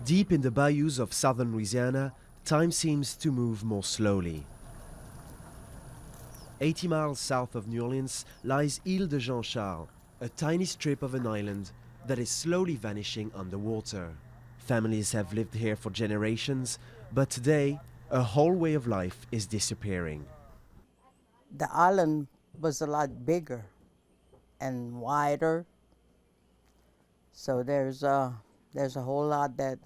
Deep in the bayous of southern Louisiana, time seems to move more slowly. 80 miles south of New Orleans lies Île de Jean-Charles, a tiny strip of an island that is slowly vanishing underwater. Families have lived here for generations, but today, a whole way of life is disappearing. The island was a lot bigger and wider, so there's a whole lot that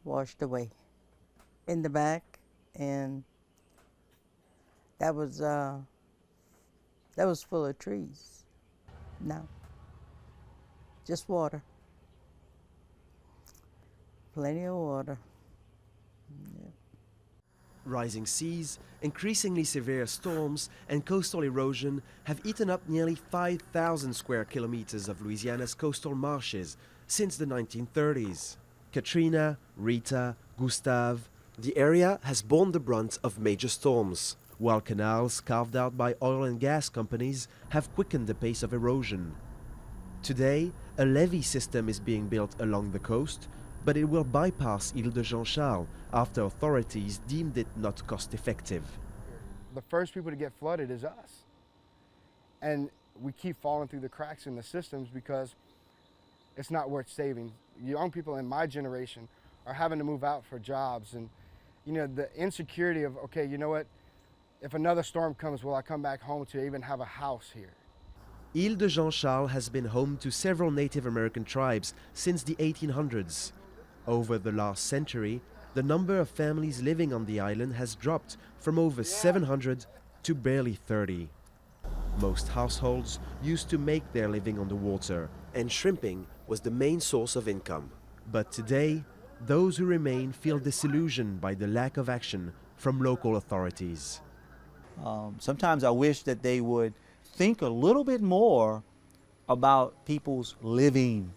washed away in the back, and that was full of trees. No, just water, plenty of water. Yeah. Rising seas, increasingly severe storms, and coastal erosion have eaten up nearly 5,000 square kilometers of Louisiana's coastal marshes since the 1930s. Katrina, Rita, Gustave, the area has borne the brunt of major storms, while canals carved out by oil and gas companies have quickened the pace of erosion. Today, a levee system is being built along the coast, but it will bypass Île de Jean-Charles after authorities deemed it not cost-effective. The first people to get flooded is us. And we keep falling through the cracks in the systems because it's not worth saving. Young people in my generation are having to move out for jobs, and the insecurity of, okay, you know what, if another storm comes, will I come back home to even have a house here? Île de Jean-Charles has been home to several Native American tribes since the 1800s. Over the last century, the number of families living on the island has dropped from over 700 to barely 30. Most households used to make their living on the water, and shrimping was the main source of income. But today, those who remain feel disillusioned by the lack of action from local authorities. Sometimes I wish that they would think a little bit more about people's living.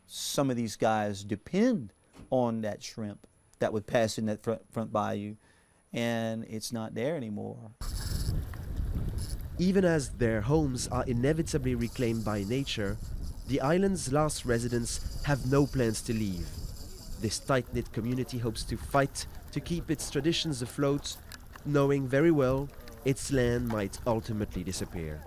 Some of these guys depend on that shrimp that would pass in that front bayou, and it's not there anymore. Even as their homes are inevitably reclaimed by nature, the island's last residents have no plans to leave. This tight-knit community hopes to fight to keep its traditions afloat, knowing very well its land might ultimately disappear.